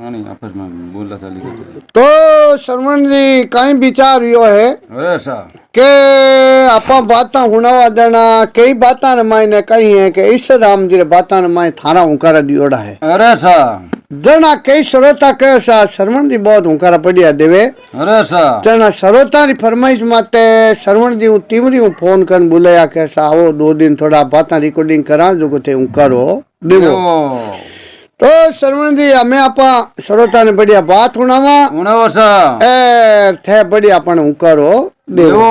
नहीं आपस में बोला चाली करते तो श्रवण जी कई विचार यो है अरे सा के आपा बाता हुनावा देना कई बाता ने मायने कही है कि इस राम जी रे बाता ने माय थारा हुंकारा दियोड़ा है। अरे सा जना कई श्रोता कहे सा श्रवण जी बहुत हुंकारा पड़िया देवे। अरे सा जना श्रोता री फरमाइश माते श्रवण जी टीमरी हूँ फोन कर बुलाया कैसा आओ 2 दिन थोड़ा बाता रिकॉर्डिंग करा जो को थे हुंकारो देवो। तो श्रवण जी हमें आपा श्रोता ने बढ़िया बात हुनावा उनावा सा ए थे बढ़िया अपन हुंकारो देवो।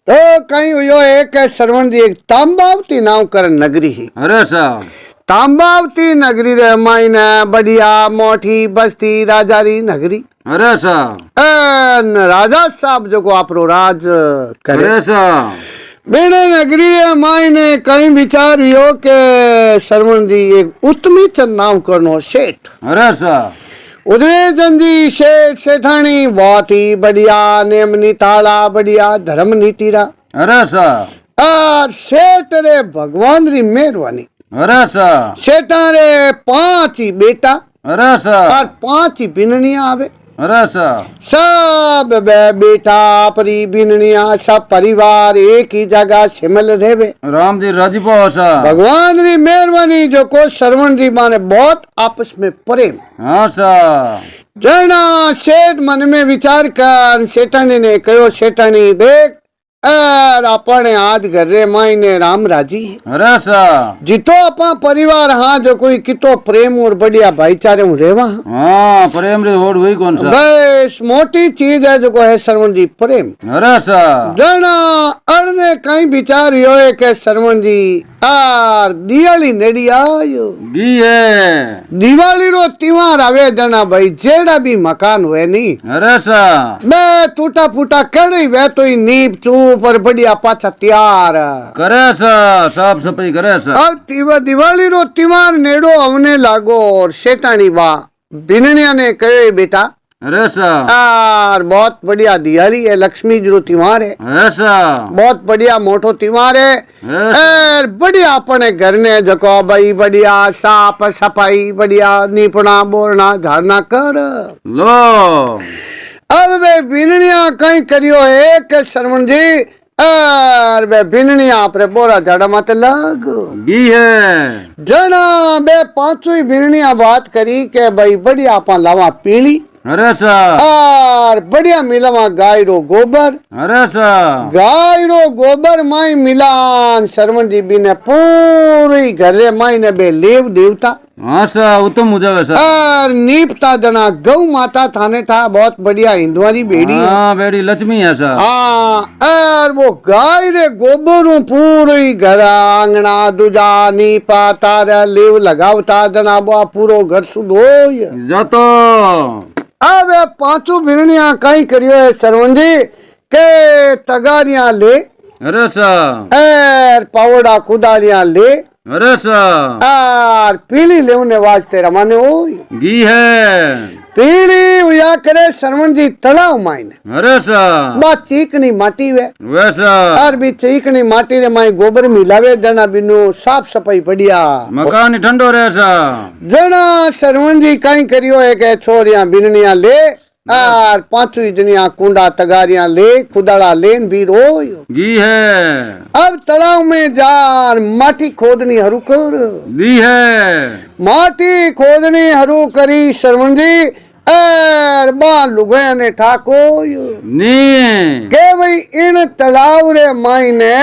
तो कहीं हुयो एक श्रवण जी एक तांबावती नाव कर नगरी ही। अरे सा तांबावती नगरी रे मायने बढ़िया मोटी बस्ती राजारी नगरी। अरे सा राजा साहब जो को आपरो राज करे। अरे सा बेने नगरी रे मायने कहीं विचार हुयो के श्रवण जी एक उत्तमी चंद नाम करनो सेठ। अरे सा उदय चंद जी सेठ सेठानी बहुत ही बढ़िया नेम नीताला बढ़िया धर्म नीतिरा। अरे सा और सेठ रे भगवान री मेहरबानी। अरे सा सेठा रे 5 ही बेटा अरे सा और 5 ही बिननिया आवे। अरे सा सब बेटा परी बिननिया सब परिवार एक ही जगह सिमल रेवे। राम जी राजी पाओ सा भगवान री मेहरबानी जो को श्रवण जी माने बहुत आपस में प्रेम। हाँ सा जना सेठ मन में विचार कर सेठानी ने कहो सेठानी देख और अपने आज घर रे मायने राम राजी है। अरे सा जितो अपा परिवार हाँ जो कोई कितो प्रेम और बढ़िया भाईचारे में रेवा। हाँ प्रेम रे होड़ हुई कौन सा बस मोटी चीज है जो को है श्रवण जी प्रेम। अरे सा जना अड़ने कहीं विचार यो है के श्रवण जी आर दिवाली नेड़ी आयो गी है दिवाली रो त्योहार आवे जना भाई जेड़ा भी मकान हुए नी। अरे सा बे टूटा फूटा कड़ी वे तो ही नीप चूप और बढ़िया पाछा तैयार करे सा साफ सफाई करे सा। अब दिवाली रो त्योहार नेड़ो आवने लागो और सेठानी बा बिननिया ने कहे बेटा अरे सा यार बहुत बढ़िया दिवाली है लक्ष्मी जी रो त्योहार है। ऐसा बहुत बढ़िया मोटो त्योहार है और बढ़िया अपने घर ने जको भाई बढ़िया साफ सफाई बढ़िया नीपना बोरना झाड़ना कर लो। अब वे बिननिया कहीं करियो एक श्रवण जी और वे बिननिया आपरे बोरा झाड़ा माते लग गी है जना बे 5 ही बिननिया बात करी के भाई बढ़िया अपन लावा पीली। अरे सा और बढ़िया मिलावा गाय रो गोबर। अरे सा गाय रो गोबर माई मिलान श्रवण जी बी ने पूरी घरे माई ने बे लेव देवता। हाँ सा उत्तम मुझे वैसा और नीपता जना गौ माता थाने था बहुत बढ़िया हिंदुआरी बेड़ी है। हाँ बेड़ी लक्ष्मी है सा। हाँ और वो गाय रे गोबर पूरी घर आंगना दूजा नीपा तारा लेव लगावता जना वो पूरो घर शुद्ध हो जातो। अब 5 बिरनिया कहीं करियो है श्रवण जी के तगारियां ले। अरे सा और पावड़ा कुदारियां ले। अरे सा और पीली लेने वास्ते रमाने हो गी है पीली हुआ करे श्रवण जी तलाव मायने। अरे सा बात चीकनी माटी वे वैसा और भी चीकनी माटी रे माई गोबर मिलावे जना बिनु साफ सफाई बढ़िया मकान ठंडो रहे सा। जना श्रवण जी कहीं करियो है के छोरियां बिननिया ले और 5 जनिया कुंडा तगारियां ले खुदाड़ा लेन भी रोयो गी है। अब तालाब में जार माटी खोदनी हरू कर दी है माटी खोदनी हरू करी श्रवण जी और बा लुगाया ने ठाको नी के भाई इन तालाब रे मायने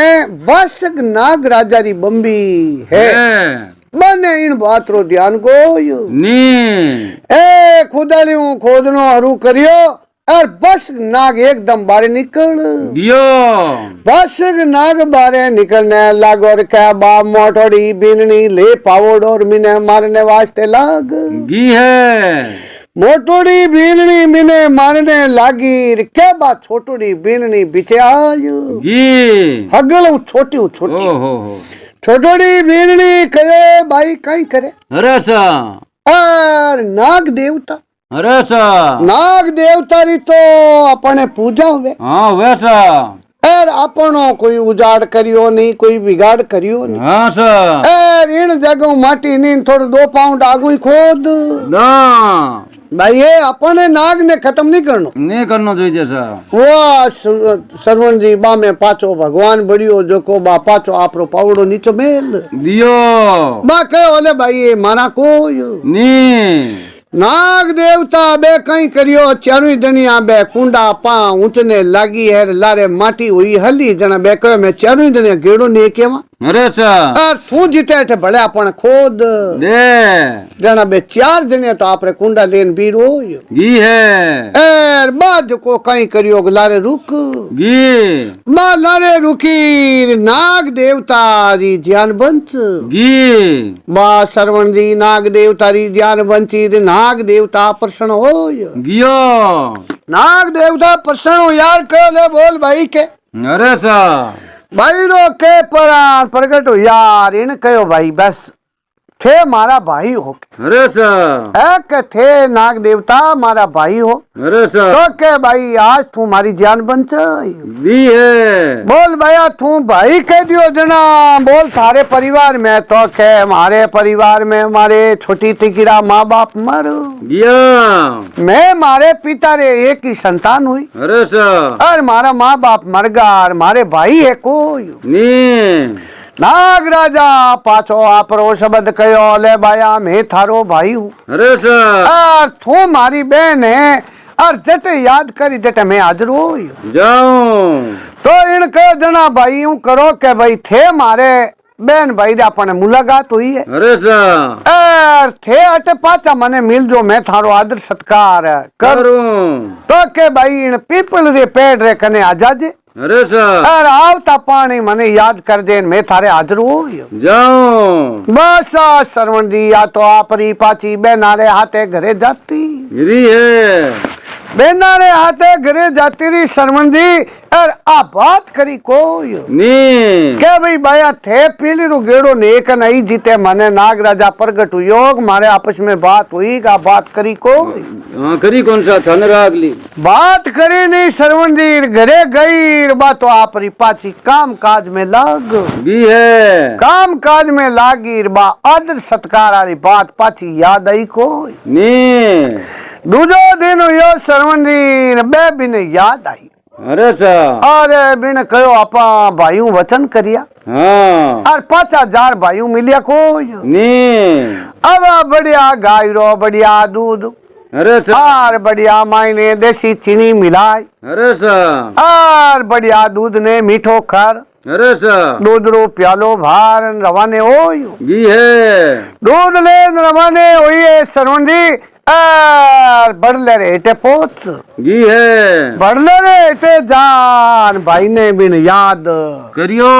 बसक नाग राजा री बम्बी है बने इन बात रो ध्यान को नी ए खुदालियों खोदनो हरू करियो और बस नाग एकदम बारे निकल गियो। बस नाग बारे निकलने लागो क्या बा मोटोड़ी बिननी ले पावड़ और मिने मारने वास्ते लाग गी है। मोटोड़ी बिननी मिने मारने लागी क्या बात छोटोड़ी बिननी बिचे आयो गी हगल छोटी छोटी हो छोटोड़ी बिननी करे भाई कहीं करे। अरे सा और नाग देवता अरे सा नाग देवता री तो अपने पूजा हुए। हाँ वैसा एर આપણો કોઈ ઉજાડ કર્યો નહીં, કોઈ બિગાડ કર્યો નહીં। हाँ सर एर इन जगह माटी नहीं थोड़ा 2 पाउंड आगू खोद ना भाई, ये अपने नाग ने खत्म नहीं करनो। नहीं करना चाहिए सर। वो सरवण जी बा में पाचो भगवान बड़ियो जो को बा पाचो आपरो पावड़ो नीचो मेल दियो बा कहे ओले भाई ये मारा कोई नहीं नाग देवता बे कई करियो चारू दुनिया बे कुंडा पा ऊंचने लागी है लारे माटी हुई हली जना बे कहे मैं चारू दुनिया गेड़ो नहीं केवा अरे सर और तू जीते थे भले अपन खोद दे जना बे 4 जने तो आपरे कुंडा लेन बीरो गी है एर बाद को कई करियो लारे रुक गी बा लारे रुकी नाग देवता री ज्ञान बंच गी बा सरवण जी नाग देवता री ज्ञान बंची रे नाग देवता प्रसन्न हो गियो नाग देवता प्रसन्न हो यार कहो ले बोल भाई के अरे सर भाई रो के परान प्रगट हो यार इन कहो भाई बस थे मारा भाई हो अरे सर एक थे नाग देवता मारा भाई हो अरे सर तो के भाई आज तू मारी जान बंच दी है बोल भैया तू भाई कह दियो जना बोल थारे परिवार में तो के हमारे परिवार में हमारे छोटी तिकिरा माँ बाप मर दिया मैं मारे पिता रे एक ही संतान हुई अरे सर और मारा माँ बाप मर गया और मारे भाई है कोई नहीं नाग राजा पाछो आपरो शब्द कहो ले भाया मैं थारो भाई हूँ अरे सर और तू मारी बहन है और जटे याद करी जटे मैं हाजिर हो जाऊं तो इन कहो जना भाई यूं करो के भाई थे मारे बहन भाई अपने मुलाकात हुई है अरे सर और थे अटे पाचा मने मिल जो मैं थारो आदर सत्कार करूं तो के भाई इन पीपल रे पेड़ रे कने आ जाजे अरे सर और आवता पानी मने याद कर दे मैं थारे हाजिर हो जाऊं बस सरवण जी या तो आपरी पाची बेनारे हाथे घरे जाती गिरी है बेनारे हाथे घरे जाती रही सरवण जी और आ बात करी कोई नहीं के भाई भाया थे पीली रू गेड़ो नेक नहीं जीते मने नाग राजा प्रगट योग मारे आपस में बात हुई का बात करी कोई हाँ करी कौन सा था अगली बात करे नहीं सरवण जी घरे गई बात तो आप पाची काम काज में लाग भी है काम काज में लागी बा आदर सत्कार वाली बात पाची याद आई कोई नहीं दूजो दिन यो सरवण जी बे बिन याद आई अरे सर अरे बिन कहो आपा भाइयों वचन करिया हाँ और 5000 भाइयों मिलिया कोई नहीं अब बढ़िया गाय रो बढ़िया दूध अरे सर और बढ़िया माई ने देसी चीनी मिलाई अरे सर और बढ़िया दूध ने मीठो खर अरे सर दूध रो प्यालो भार रवाने हो जी है दूध ले रवाने हुई है सरवण जी और बढ़ले रे एटे पोच जी है बढ़ले रे एटे जान भाई ने बिन याद करियो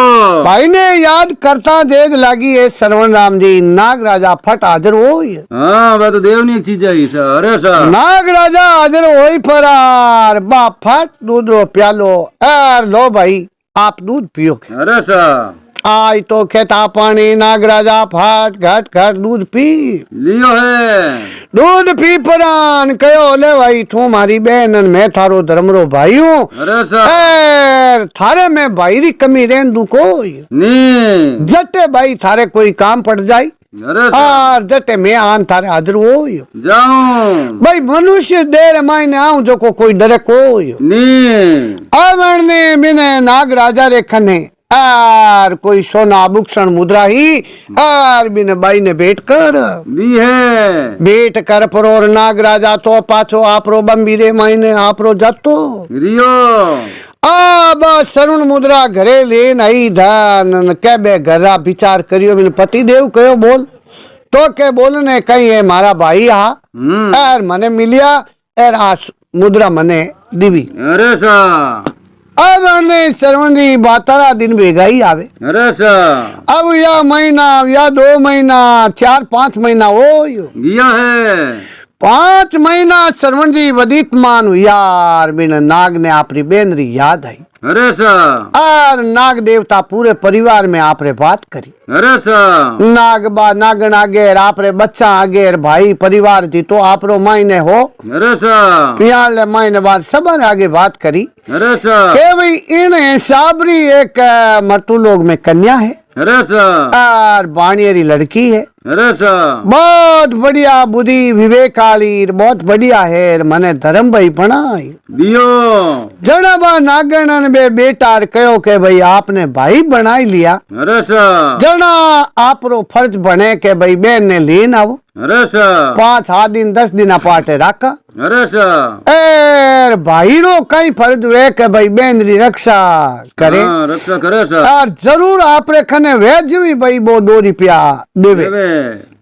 भाई ने याद करता देख लगी है सरवण राम जी नाग राजा फट हाजिर हो हाँ वह तो देवनी एक चीज है सर अरे सर नाग राजा हाजिर हो फरार बा फट दूध रो प्यालो और लो भाई आप दूध पियो अरे सर आज तो खेता पानी नाग राजा फट घट घट दूध पी लियो है दूध पी परान कहो ले भाई तू मारी बहन मैं थारो धर्म रो भाई हूँ अरे सर थारे में भाई री कमी रहन दू कोई नहीं जटे भाई थारे कोई काम पड़ जाई अरे और जटे मैं आन थारे हाजिर हो जाऊं भाई मनुष्य देर मायने आऊं जो को कोई डरे कोई नहीं अवण ने बिने नाग राजा रे खने और कोई सोना आभूषण मुद्रा ही और बिन बाई ने भेंट कर दी है भेंट कर परोर नाग राजा तो पाछो आपरो बम्बीरे मायने आपरो जतो रियो अब सरुण मुद्रा घरे ले नहीं धन के बे घरा विचार करियो बिन पति देव कहो बोल तो के बोलने कहीं है मारा भाई हा और मने मिलिया और आस मुद्रा मने दिवी अरे सर अब ने सरवण जी 12 दिन भेगा ही आवे अरे सर अब या महीना या 2 महीना 4-5 महीना हो गया है 5 महीना श्रवण जी वधिक मान यार बिन नाग ने आपरी बेन री याद आई अरे सा और नाग देवता पूरे परिवार में आपरे बात करी। अरे सा नागबा नागन आगेर आपरे बच्चा आगेर भाई परिवार जी तो आपरो मायने हो अरे सा पियाले मायने बात सबने आगे बात करी अरे सा के भाई इन साबरी एक मर्तू लोग में कन्या है अरे सा और बाणियरी लड़की है अरे सा बहुत बढ़िया बुद्धि विवेक आली बहुत बढ़िया है मने धर्म भाई बनाई दियो जना बा नागणन बे बेटा कहो के भाई आपने भाई बनाई लिया अरे सा जना आपरो फर्ज बने के भाई बेन ने लीन आओ अरे सा 5 दिन 10 दिन पाटे राखा अरे सा एर भाई रो कई फर्ज वे के भाई बेन री रक्षा करे हाँ, रक्षा करे सा और जरूर आपरे खने वेज भी भाई वो 2 रुपया देवे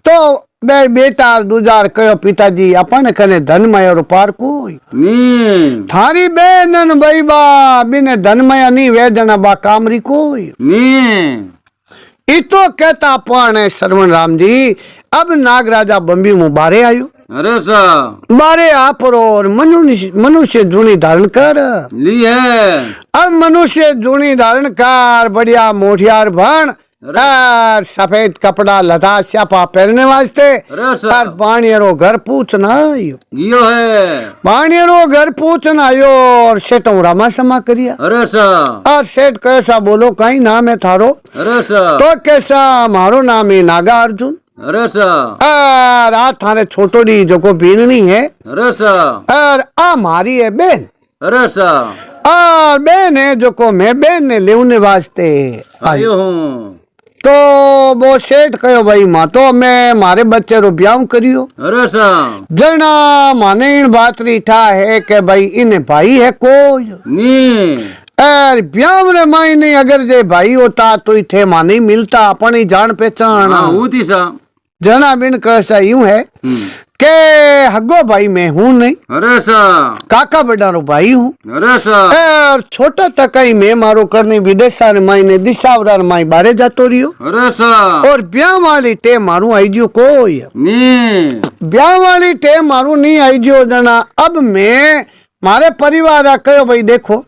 तो बे बेटा दूजार कहो पिताजी अपन कने धनमय और पार कोई नी थारी बेनन भाई बा बिने धनमय नी वे जना बा कामरी कोई नी इतो कहता पण श्रवण राम जी अब नाग राजा बंबी मुबारे आयो अरे सा बारे आप और मनुष्य जूनी धारण कर ली है अब मनुष्य जूनी धारण कर बढ़िया मोठियार भण और सफेद कपड़ा लता स्यापा पहनने वास्ते अरे सा और पाणियरो घर पूछना आयो जियो है पाणियरो घर पूछना आयो और सेठों रामा समा करिया अरे सा और सेठ कैसा बोलो कहीं नाम है थारो अरे सा तो कैसा मारो नाम है नागा अर्जुन अरे सा और आ थाने छोटोड़ी जो को बीननी है अरे सा और आ मारी है बेन अरे सा और बेन है जो को मैं बेन ने लेने वास्ते आयो हूँ तो वो सेठ कहो भाई माँ तो मैं मारे बच्चे रो ब्याह करियो अरे सा जना माने इन बात रीठा है कि भाई इन भाई है कोई नी और ब्याह रे माई नहीं अगर जे भाई होता तो इथे माने मिलता अपनी जान पहचान हाँ होती सा जना बिन कैसा यूं है के हगो भाई मैं हूँ नहीं अरे सा काका बड़ा रो भाई हूँ अरे सा और छोटा तकई में मारो करनी विदेशा रे माई ने दिशावरा रे माई बारे जातो रियो अरे सा और ब्याह वाली टे मारू आई जियो कोई नी ब्याह वाली टे मारू नहीं आई जियो जना अब मैं मारे परिवार आ कहो भाई देखो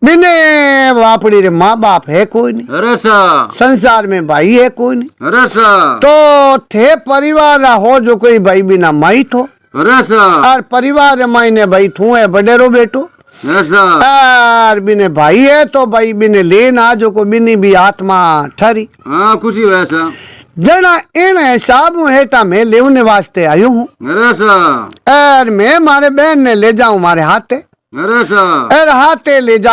बिने बापड़ी रे माँ बाप है कोई नहीं अरे सा संसार में भाई है कोई नहीं अरे सा तो थे परिवार हो जो कोई भाई बिना माई थो अरे सा और परिवार माई ने भाई थू है बडेरो बेटो अरे सा और बिने भाई है तो भाई बिने लेना जो को बिनी भी आत्मा ठरी हाँ खुशी वैसा जना इन हिसाब हेता मैं लेने वास्ते आयो हूँ अरे सा और मैं मारे बहन ने ले जाऊं मारे हाथे अरे सा और हाथे ले जा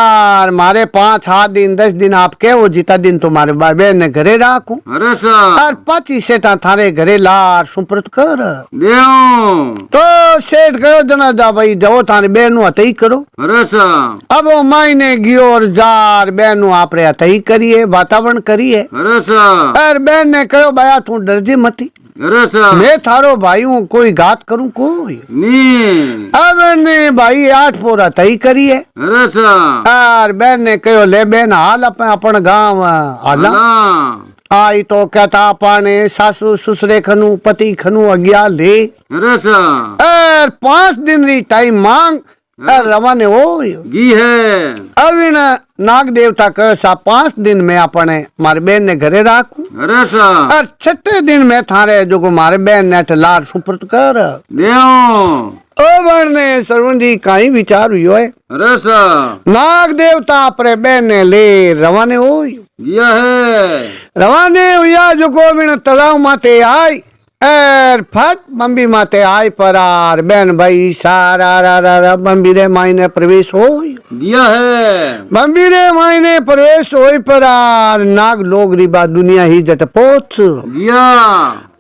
मारे 5 दिन 10 दिन आप कहो जितना दिन तुम्हारे बहन ने घरे राखू अरे सा और 25 सेठा थारे घरे लार सुप्रत कर देव तो सेठ कहो जना जा भाई जाओ थारे बहनू हतई करो अरे सा अब वो मायने गियो और जार बहनू आपरे हतई करिए वातावरण करिए अरे सा और बहन ने कहो भैया तू डरजे मती अरे सा मैं थारो भाई हूँ कोई घात करूँ कोई नी अब ने भाई 8 पोरा तई करिए अरे सा और बहन ने कहो ले बहन हाल अपन गांव आला हाँ आई तो कहता पाने सासू ससुरे खनु पति खनु अज्ञा ले अरे सा और 5 दिन री टाइम मांग और रवाने हो गी है अब इन नाग देवता कहो सा 5 दिन में अपने मारे बहन ने घरे राखू अरे सा और 6 दिन में थारे जो को मारे बहन ने लार सुप्रत कर देव ओ ने श्रवण जी कहीं विचार हुई है अरे सा नाग देवता अपने बहन ने ले रवाने हो दिया है रवाने हुआ जो को बिन तालाब माते आई और फट बम्बी माते आई पर आर बहन भाई सारा रा रा रा बम्बी रे मायने प्रवेश हो दिया है बम्बी रे मायने प्रवेश हो पर आर नाग लोग रिबा दुनिया ही जट पोच दिया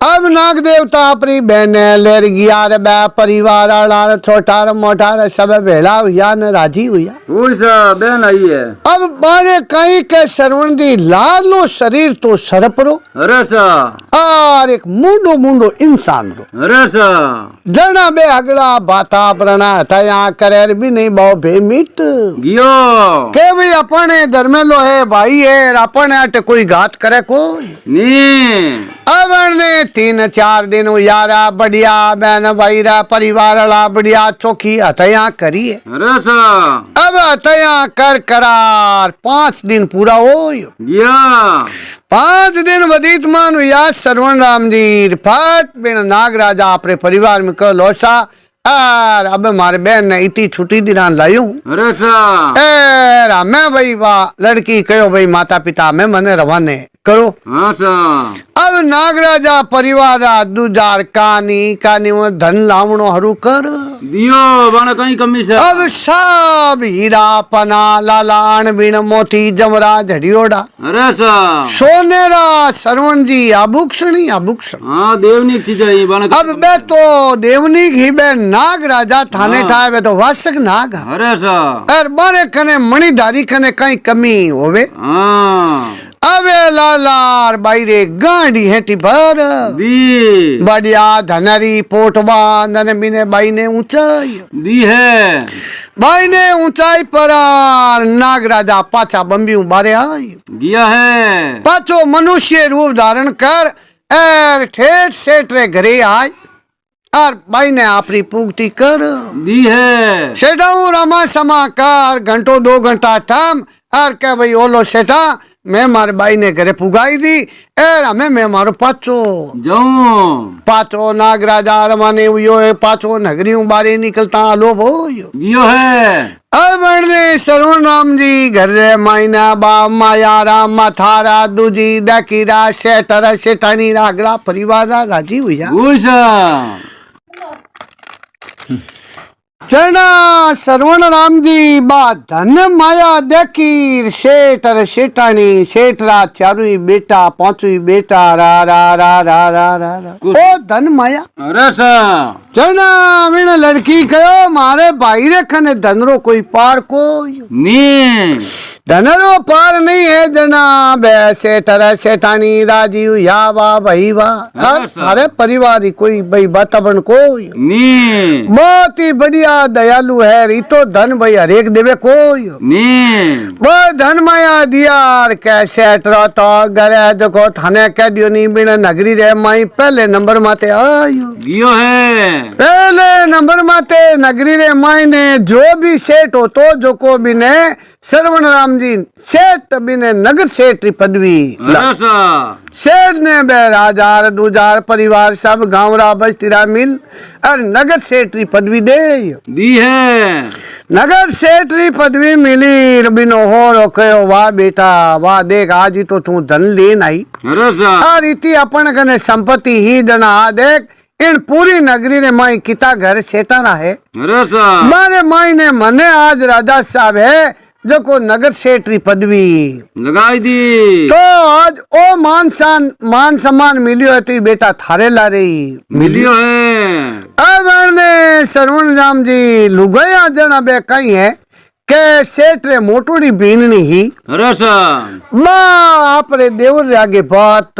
अब नाग देवता अपनी बहन लेर गया रे बे परिवार आला छोटा रे मोटा रे सब भेड़ा हुआ न राजी हुआ कोई सा बहन आई है अब बारे कहीं के श्रवण दी लालो शरीर तो सरप रो अरे सा और एक मुंडो मुंडो इंसान रो अरे सा जना बे अगला बाता प्रणा था यहाँ करे भी नहीं बहु बेमिट गियो के भाई अपने धर्मेलो है भाई है अपने अट कोई घात करे कोई नी अब ने 3-4 दिन यारा बढ़िया बहन भाई रा परिवार वाला बढ़िया चौकी हथया करिए। अरे सा अब हथया कर करार 5 दिन पूरा हो गया 5 दिन वदीत मानु या सरवण राम जी फट बिन नाग राजा अपने परिवार में कह लोसा और अब हमारे बहन ने इतनी छुट्टी दिनान लायू। अरे सा मैं भाई वाह लड़की कहो भाई माता पिता में मने रवाने करो। हाँ सा अब नागराजा परिवार दूजार कानी वो धन लावणो हरू कर दियो बने कहीं कमी से अब सब हीरा पना लालान बीण मोती जमरा झड़ियोड़ा। अरे सा सोनेरा सरवण जी आभूषणी आभूषण। हाँ देवनी चीज है बने अब बे तो देवनी ही बे नाग राजा थाने ठाए बे तो वासक नाग। अरे सा और बारे कने मणिधारी कने कहीं कमी होवे। हाँ अबे लालार बाईरे गाड़ी हेटी भर दी बढ़िया धनरी पोटवा नने बिने बाई ने ऊंचाई दी है बाई ने ऊंचाई पर नागराजा पाछा बम्बी बारे आई गया है पाछो मनुष्य रूप धारण कर एर ठेठ सेठ रे घरे आए और बाई ने अपनी पूगती कर दी है सेठाऊ रमा समा कर घंटो 2 घंटा टाइम और क्या भाई ओलो सेठा मैं मारे बाई ने घरे पुगाई दी एर हमें मैं मारो पाचो नागराजा रमाने हुयो है पाचो नगरियों बारे निकलता लोभ हो यो है अब ने सरवण राम जी घर रे मायना बा माया राम माथारा दूजी दकीरा सेठरा सेठानी रागड़ा परिवार राजी हुआ चना सरवण राम जी बा धन माया देखी सेठ अरे सेठानी सेठरा चारू बेटा 5 बेटा रा रा रा रा रा रा रा ओ धन माया। अरे सा चना मीन लड़की कहो मारे भाई रे खने धनरो कोई पार को नी धनरो पार नहीं है जना बे सेठरा सेठानी राजीव या वाह भाई वाह सारे परिवार ही कोई भाई वातावरण को नी बहुत ही बढ़िया दयालु है रीतो धन भाई हरेक देवे कोई नी वो धन माया दिया कैसे तो घरे देखो थाने कह दियो नहीं बिना नगरी रे माई पहले नंबर माते आयो गियो है पहले नंबर माते नगरी रे माई ने जो भी सेठ हो तो जो को भी ने सरवण राम जी सेठ भी ने नगर सेठ की पदवी सेठ ने बे राजार दूजार परिवार सब गाँवरा बस्तीरा मिल और नगर सेठ की पदवी दे दी है नगर सेठ की पदवी मिली रबिनो हो रोकयो वाह बेटा वाह देख आज ही तो तू धन लेन आई और इति अपन कने संपत्ति ही जना देख इन पूरी नगरी ने माई किता घर सेठाना है मारे माई ने मने आज राजा साहब है जो को नगर सेठ की पदवी लगाई दी तो आज ओ मान सम्मान मिलियो है तो बेटा थारे ला रही मिलियो है। अब ने सरवण राम जी लुगाया जना बे कहीं है के सेठ रे मोटोड़ी बीननी ही बा आपरे देवर रे आगे बात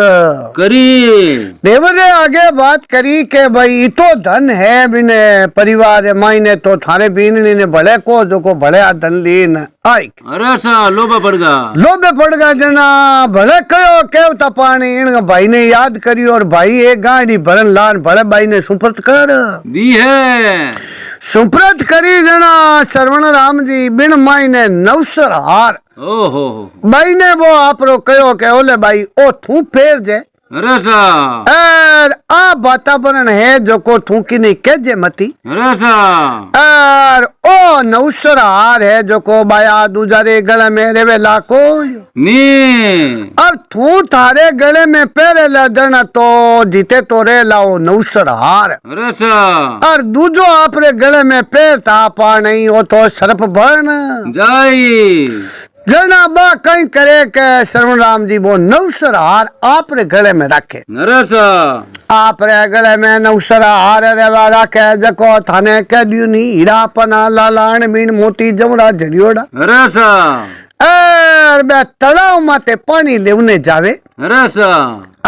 करी देवर रे आगे बात करी के भाई तो धन है बिने परिवार रे मायने तो थारे बीननी ने भले को जो को भले आ धन लेन आई लोभे पड़ गया जना भले कयो केव तपानी इन भाई ने याद करी और भाई एक गाड़ी भरन लान भले भाई ने सुपुर्द कर दी है सुपुर्द करी जना सरवण राम जी बिन माई ने नवसर हार भाई ने वो आपरो कयो के ओले भाई ओ थू फेर जे और आ वातावरण है जो को थूकी नहीं केजे मती और ओ नवसर हार है जो को बाया दूजारे गले में रेवे लाको नी अब थू थारे गले में पेरे ला देना तो जीते तो रे लाओ नवसर हार और दूजो आपरे गले में पेर था पा नहीं हो तो सर्प भरन जाई जना बा कहीं करे के सरवण राम जी वो नवसर हार आपरे गले में रखे आपरे गले में नवसर हार रेवा रखे जको थाने कह दियो नी हीरा पना लालान मीन मोती जमरा झड़ियोड़ा और बे तलाव माते पानी लेवने जावे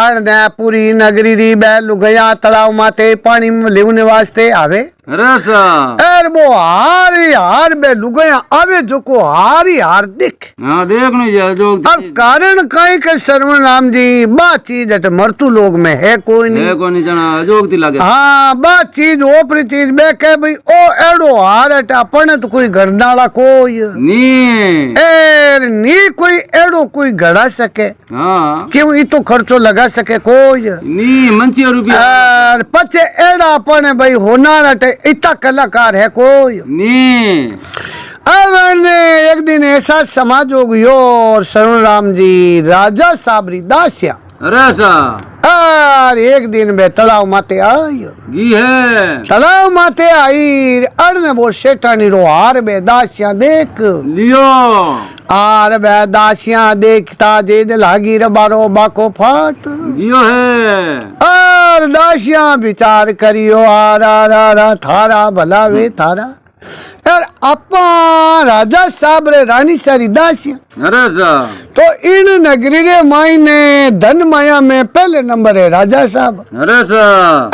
और पूरी नगरी री बे लुगया तलाव माते पानी लेवने वास्ते आवे अरे सा एर वो हारी हार बे लुगाया आवे जो को हारी हार देख। हाँ देख नहीं जा जोग अब कारण कहीं के सर्वण राम जी बा चीज अट मरतू लोग में है कोई नहीं, है को नहीं जाना जोग ती लागे। हाँ बा चीज ओपरी चीज बे के भाई ओ एड़ो हार अट अपन तो कोई घरनाला कोई नी एर नी कोई एड़ो कोई घड़ा सके। हाँ क्यों ई तो खर्चो लगा सके कोई नी मंची रुपया और पचे एड़ा अपन भाई होना अटे इतना कलाकार है कोई नी। अब एक दिन ऐसा समाज हो गयो और शरण राम जी राजा साबरी दासिया अरे सा और एक दिन में तालाब माते आई गी है तालाब माते आई अड़ने वो शेठानी रो हार बे दासिया देख लियो आर बे दासिया देखता जे लागी रे बारो बाको फाट गियो है और दासिया विचार करियो आरा थारा भला वे थारा यार अपा राजा साहब रे रानी सारी दासिया अरे सा तो इन नगरी रे मायने धन माया में पहले नंबर है राजा साहब। अरे सा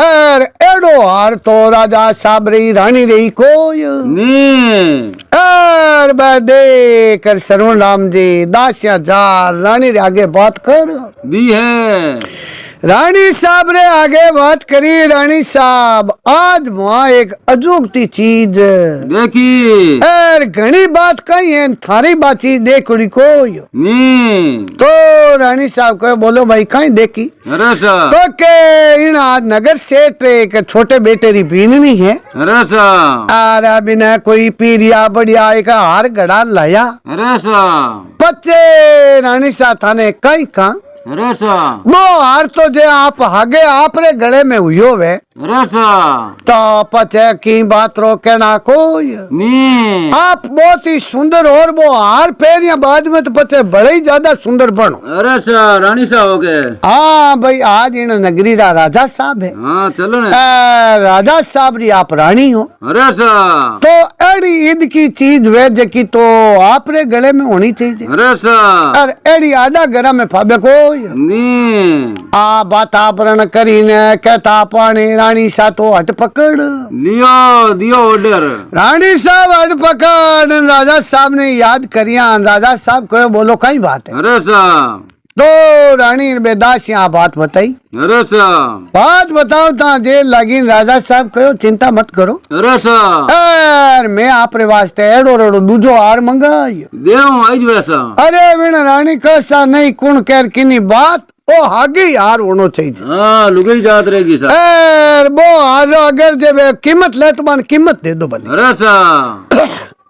और एडो हार तो राजा साहब री रानी रही कोई नी और देकर सरवण राम जी दासिया जा रानी रे आगे बात कर दी है रानी साहब रे आगे बात करी। रानी साहब आज वहाँ एक अजूबती चीज देखी और घनी बात कही है थारी बात चीज देख उड़ी को नी तो रानी साहब को बोलो भाई कहीं देखी अरे सा तो के इन आज नगर सेठ एक छोटे बेटे री बीननी है अरे सा और बिना कोई पीरिया बढ़िया एक हार गड़ा लाया अरे सा बच्चे रानी साहब थाने कहीं कहा अरे सा वो हार तो जे आप हागे आप रे गले में हुयो वे अरे सा तो पचे की बात रो कहना कोई नी आप बहुत ही सुंदर और वो हार पहन या बाद में तो पचे बड़े ही ज्यादा सुंदर बनो। अरे सा रानी सा हो गए। हाँ भाई आज इन नगरी रा राजा साहब है। हाँ चलो ने राजा साहब री आप रानी हो अरे सा तो एड़ी ईद की चीज वे जकी तो आप रे गले में होनी चाहिए अरे सा और एड़ी आडा गरा में फाबे कोई नी आ वातावरण करीने कहता पानी रानी सा तो हट पकड़ लियो दियो ऑर्डर रानी साहब हट पकड़ राजा साहब ने याद करिया राजा साहब को बोलो कई बात है अरे सा तो रानी बेदास यहाँ बात बताई अरे सा बात बताओ ता जेल लगी राजा साहब कहो चिंता मत करो अरे सा यार मैं आपरे वास्ते एडो रेडो दूजो हार मंगाई देव आज वैसा अरे बिन रानी कैसा नहीं कुण कर किनी बात ओ आगे यार होना चाहिए। हाँ लुगाई जात रहेगी सा वो हार अगर जब कीमत ले तो मान कीमत दे दो बने अरे सा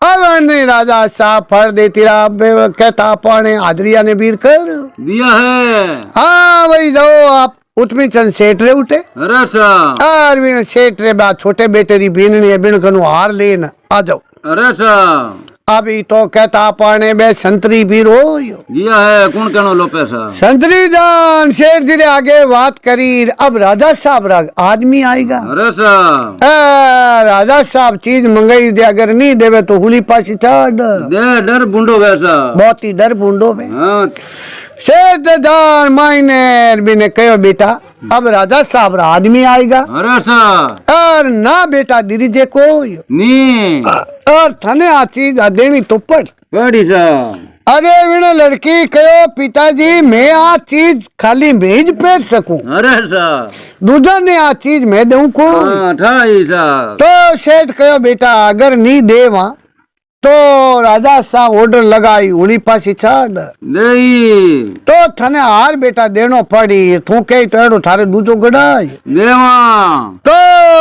अब नहीं राजा साहब फर देती रहा कहता पाने हाजरिया ने वीर कर दिया है। हाँ भाई जाओ आप उतमी चंद सेठ रे उठे अरे सा और बिन सेठ रे बाद छोटे बेटे री बीननी बिन कनु हार लेना आ जाओ। अरे सा अभी तो कहता पाने बे संतरी भी रो दिया है कौन कहनो लो पैसा संतरी जान शेर धीरे आगे बात करी। अब राजा साहब आदमी आएगा। अरे सा राजा साहब चीज मंगाई दे अगर नहीं देवे तो हुली पासी छाड़ दे डर बूंदो वैसा बहुत ही डर बूंदो में हाँ शेर जान मायने भी ने कहो बेटा अब राजा साहब आदमी आएगा। अरे सा और ना बेटा दीजिए कोई नी और थने आ चीज देनी तो पड़ पड़ी सा अरे बिना लड़की कहो पिताजी मैं आ चीज खाली भेज पेट सकूं। अरे सा दूजा ने आ चीज मैं दूं को हाँ ठाई सा तो सेठ कहो बेटा अगर नहीं दे वहाँ तो राजा साहब ऑर्डर लगाई उड़ी पासी छाड़ दे तो थने हार बेटा देनो पड़ी तू कही तो एडो थारे दूजो गड़ाई देवा तो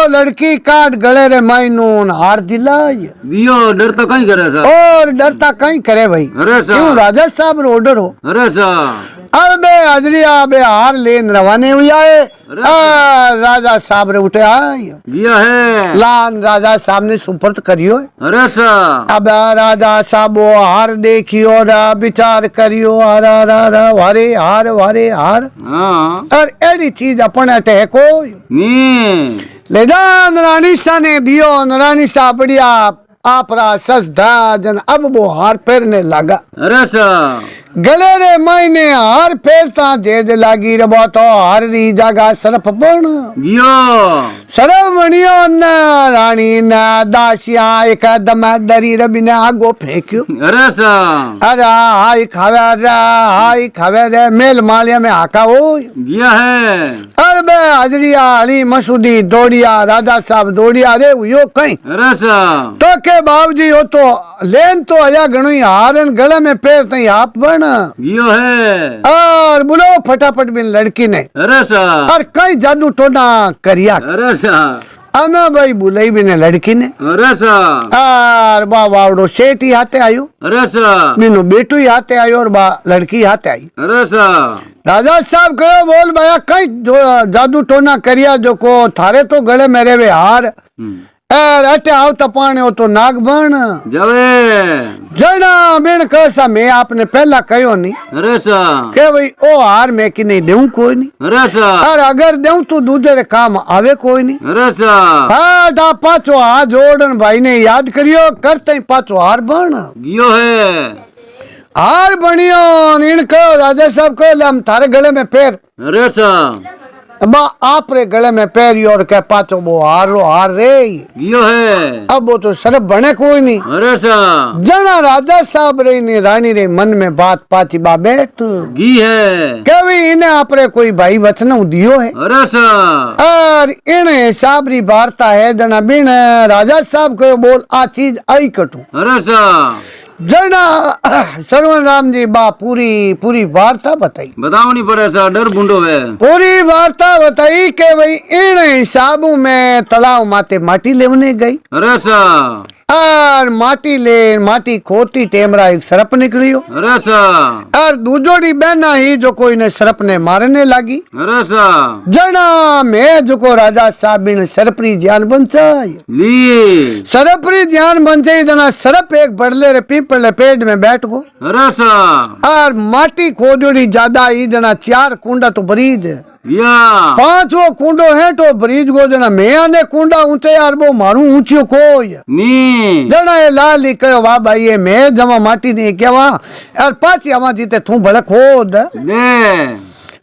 लड़की काट गले रे मायनून हार दिलाई दियो डर तो कहीं करे सा और डरता कहीं करे भाई अरे सा क्यों राजा साहब रो ऑर्डर हो। अरे सा अब बे हजरिया बे हार लेन रवाने हुई आए राजा साहब रे उठे आए दिया है लान राजा साहब ने सुपर्द करियो। अरे सा अब राजा साहब वो हार देखियो रा विचार करियो वारे हार हाँ और एडी चीज अपन अटे है कोई नी ले जा नरानी सा ने दियो नरानी सा बढ़िया आपरा सजदा जन अब वो हार फेरने लगा। अरे सर गले रे मायने हार फेरता जेद लागी रबो तो हार री जगह सरफ बन गियो सरफ बनियो न रानी न दासिया एक दम डरी रबी ने आगो फेंक्यो। अरे सर अरे हाई खावे रे मेल मालिया में हाका हो गिया है। अरे बे हजरिया अली मसूदी दौड़िया राजा साहब दौड़िया रे यो कहीं अरे सर तो के बाबूजी हो तो लेन तो आया घणो ही हारन गले में पैर तई आप बन गियो है। और बोलो फटाफट बिन लड़की ने अरे सर और कई जादू टोना करिया। अरे सर अना भाई बुलाई भी ने लड़की ने अरे सर और बा वावड़ो सेठ ही हाथे आयो अरे सर मीनू बेटू ही हाथे आयो और बा लड़की हाथे आई। अरे सर राजा साहब कहो बोल भैया कई जादू टोना करिया जो को थारे तो गले मेरे वे हार और अटे आओ तपाने हो तो नाग बन जावे जना बिन कैसा मैं आपने पहला कहो नहीं अरे सर के भाई ओ हार मैं कि नहीं देऊं कोई नहीं अरे सर और अगर देऊं तो दूसरे काम आवे कोई नहीं। अरे सर हाँ पाचो हाथ जोड़न भाई ने याद करियो करते ही पाचो हार बन गियो है। हार बनियो इन कहो राजा साहब कहो हम थारे गले में पैर अरे सर बा आप रे गले में पैर और के पाचो वो हार रे गियो है। अब वो तो सरफ बने कोई नहीं। अरे सर जना राजा साहब रे ने रानी रे मन में बात पाची बा बैठ गी है। कभी इन्हें आपरे कोई भाई वचन दियो है। अरे सर और इन्हें हिसाब री वार्ता है जना बिन राजा साहब को बोल आ चीज आई कटू। अरे सर जना सरवन राम जी बा पूरी वार्ता बताई बताओ पड़े सर डर बूंदो है। पूरी वार्ता बताई के भाई इन हिसाबों में तालाब माते माटी लेवने गई। अरे सर और माटी खोती टेमरा एक सरप निकलियो। अरे सर और दूजोड़ी बहना ही जो कोई ने सरप ने मारने लगी। अरे सर जना मैं जो को राजा साहब बिन सरपरी जान बचाई ली सरपरी जान बचाई जना सरप एक बड़ले रे पीपल पेड़ में बैठ गो। अरे सर और माटी खोदोड़ी ज्यादा ही जना 4 कुंडा तो बरीज या 5 कुंडो है तो ब्रिज गो जना मैं आने कुंडा ऊंचे यार वो मारू ऊंचियो कोई नी जना ये लाल ही कहो वाह भाई ये मैं जमा माटी नहीं क्या वहाँ यार पाची आवा जीते तू भड़क खोद दे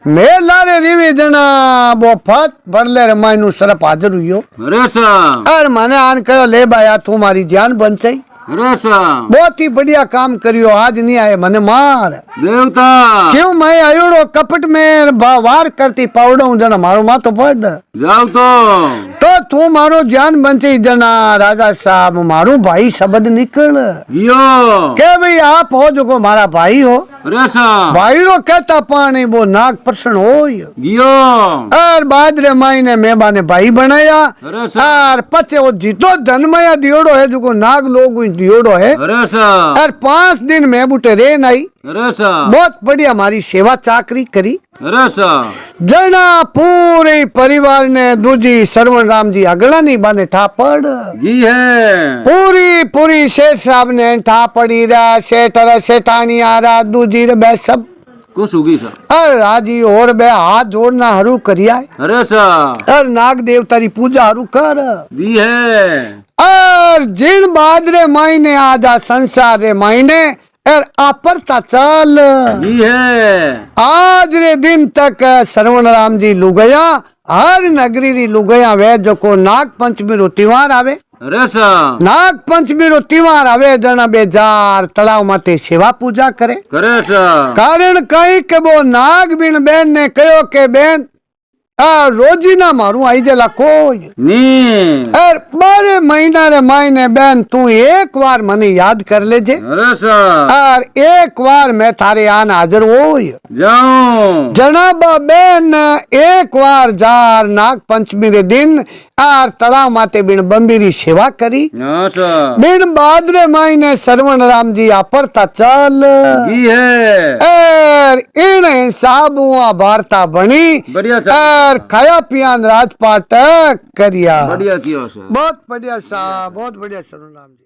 मैं लारे रिवी जना वो फट बरले रे मायनू सरप हाजिर हुई। अरे सर और माने आन कहो ले भाया तू मारी जान बन सही अरे सर बहुत ही बढ़िया काम करियो आज नहीं आए मने मार देवता क्यों मैं आयोड़ो कपट में वार करती पावड़ो जना मारो मा तो पड़ जाओ तो तू मारो जान बंची जना राजा साहब मारो भाई शब्द निकल गियो के भाई आप हो जो को मारा भाई हो। अरे सर भाई रो कहता पानी वो नाग प्रसन्न हो गियो और बाद रे माई ने मेबा ने भाई बनाया। अरे सर और पचे वो जीतो धनमया दियोड़ो है जो को नाग लोग दियोड़ो है। अरे सर और 5 दिन में बूटे रेन आई। अरे सर बहुत बढ़िया हमारी सेवा चाकरी करी। अरे सर जना पूरे परिवार ने दूजी सरवण राम जी अगला नहीं बने ठापड़ जी है। पूरी सेठ साहब ने ठापड़ी रहा सेठ सेठानी आ रहा दूजी रे बे सब कुछ होगी सर। अरे राजी और बे हाथ जोड़ना हरू करिया। अरे सर और नाग देवता री पूजा हरू कर जी है। और जिन बाद रे मायने आजा संसार रे मायने और आपरता चल जी है। आज रे दिन तक सरवण राम जी लुगया हर नगरी री लुगया वे जो को नाग पंचमी रो त्योहार आवे। अरे सर नाग पंचमी रो त्योहार आवे जना बेजार तालाब माते सेवा पूजा करे सर कारण कई के वो नाग बिन बेन ने कहो के बेन रोजी ना मारू आई देला कोई नी और 12 महीना रे मायने बहन तू एक बार मने याद कर ले जे। अरे सर और एक बार मैं थारे आन हाजिर हो जाऊं जनाबा बहन एक बार जार नाग पंचमी रे दिन आर तलाव माते बिन बम्बीरी सेवा करी। हाँ सर बिन बादरे मायने सरवण राम जी आपरता चल जी है। और इन हिसाब वार्ता बनी बढ़िया सर और खाया पियान राजपाट करिया बढ़िया किया सर बहुत बढ़िया सा बहुत बढ़िया सरवण राम जी।